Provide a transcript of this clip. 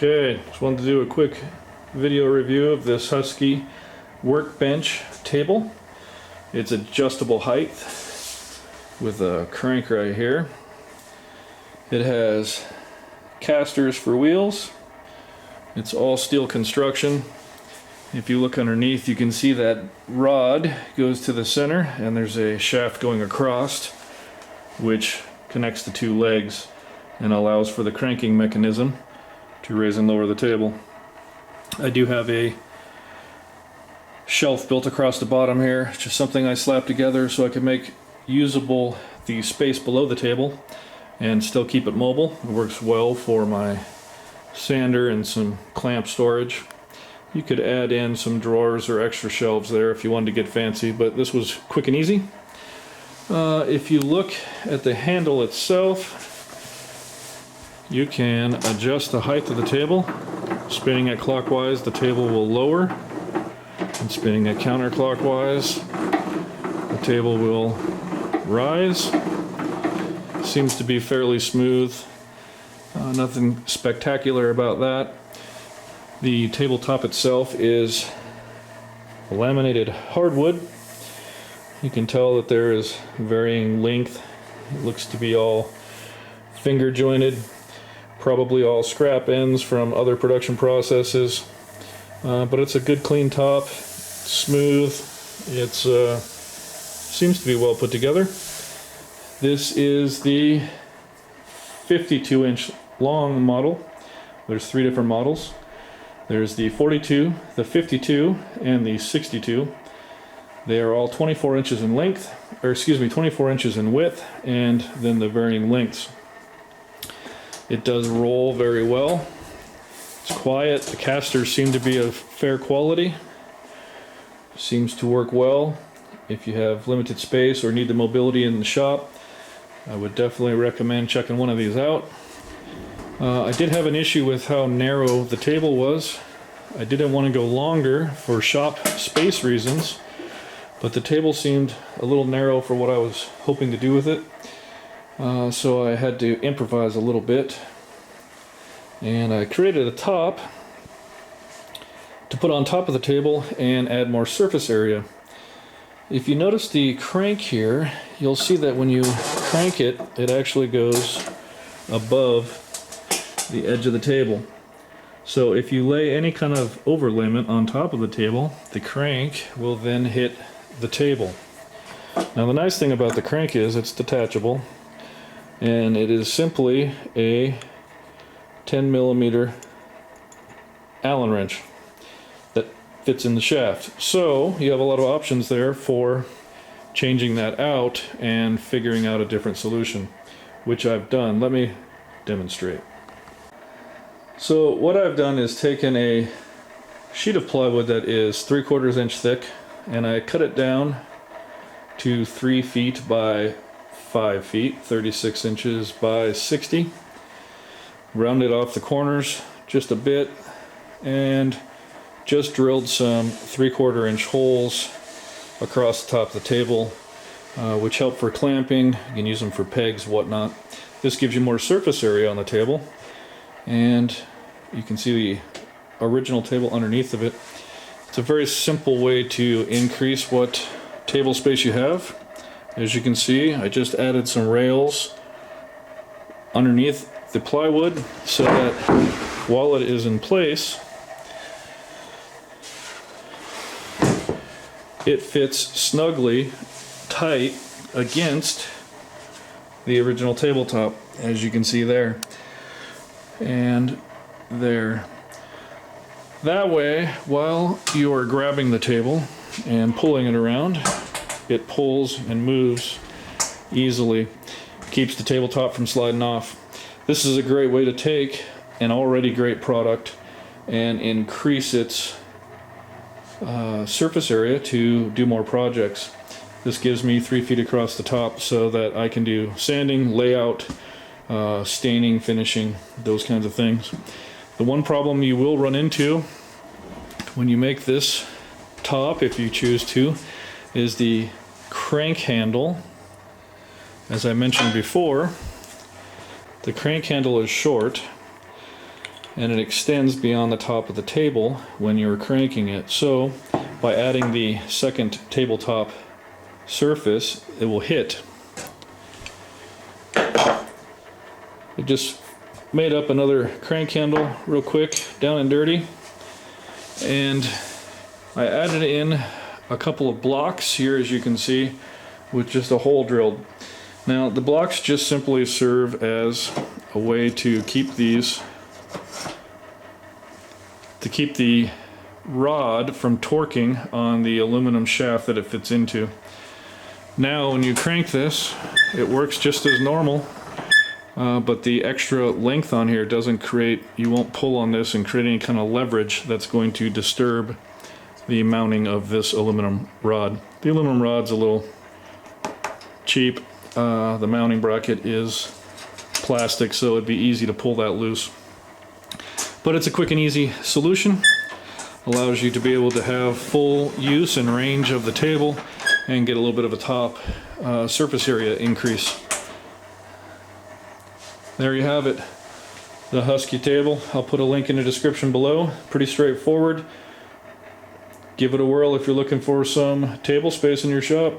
Okay, just wanted to do a quick video review of this Husky workbench table. It's adjustable height with a crank right here. It has casters for wheels. It's all steel construction. If you look underneath, you can see that rod goes to the center and there's a shaft going across which connects the two legs and allows for the cranking mechanism to raise and lower the table. I do have a shelf built across the bottom here, just something I slapped together so I can make usable the space below the table and still keep it mobile. It works well for my sander and some clamp storage. You could add in some drawers or extra shelves there if you wanted to get fancy, but this was quick and easy. If you look at the handle itself, you can adjust the height of the table. Spinning it clockwise, the table will lower, and spinning it counterclockwise, the table will rise. Seems to be fairly smooth. Nothing spectacular about that. The tabletop itself is laminated hardwood. You can tell that there is varying length. It looks to be all finger jointed, probably all scrap ends from other production processes. But it's a good clean top, smooth. It seems to be well put together. This is the 52-inch long model. There's three different models. There's the 42, the 52, and the 62. They are all 24 inches in length, or excuse me, 24 inches in width, and then the varying lengths. It does roll very well. It's quiet. The casters seem to be of fair quality. Seems to work well. If you have limited space or need the mobility in the shop, I would definitely recommend checking one of these out. I did have an issue with how narrow the table was. I didn't want to go longer for shop space reasons, but the table seemed a little narrow for what I was hoping to do with it. So I had to improvise a little bit, and I created a top to put on top of the table and add more surface area. If you notice the crank here, you'll see that when you crank it, it actually goes above the edge of the table. So if you lay any kind of overlayment on top of the table, the crank will then hit the table. Now the nice thing about the crank is it's detachable, and it is simply a 10mm Allen wrench that fits in the shaft. So you have a lot of options there for changing that out and figuring out a different solution, which I've done. Let me demonstrate. So what I've done is taken a sheet of plywood that is 3/4 inch thick, and I cut it down to 3 feet by 5 feet, 36 inches by 60. Rounded off the corners just a bit, and just drilled some 3/4 inch holes across the top of the table, which help for clamping. You can use them for pegs, whatnot. This gives you more surface area on the table, and you can see the original table underneath of it. It's a very simple way to increase what table space you have. As you can see, I just added some rails underneath the plywood so that while it is in place, it fits snugly tight against the original tabletop, as you can see there and there. That way, while you are grabbing the table and pulling it around, it pulls and moves easily, keeps the tabletop from sliding off. This is a great way to take an already great product and increase its surface area to do more projects. This gives me 3 feet across the top so that I can do sanding, layout, staining, finishing, those kinds of things. The one problem you will run into when you make this top, if you choose to, is the crank handle. As I mentioned before, the crank handle is short, and it extends beyond the top of the table when you're cranking it. So by adding the second tabletop surface, it will hit. It just made up another crank handle real quick, down and dirty, and I added in a couple of blocks here, as you can see, with just a hole drilled. Now the blocks just simply serve as a way to keep the rod from torquing on the aluminum shaft that it fits into. Now when you crank this, it works just as normal, but the extra length on here doesn't create, you won't pull on this and create any kind of leverage that's going to disturb the mounting of this aluminum rod. The aluminum rod's a little cheap. The mounting bracket is plastic, so it'd be easy to pull that loose. But it's a quick and easy solution. Allows you to be able to have full use and range of the table and get a little bit of a top surface area increase. There you have it, the Husky table. I'll put a link in the description below. Pretty straightforward. Give it a whirl if you're looking for some table space in your shop.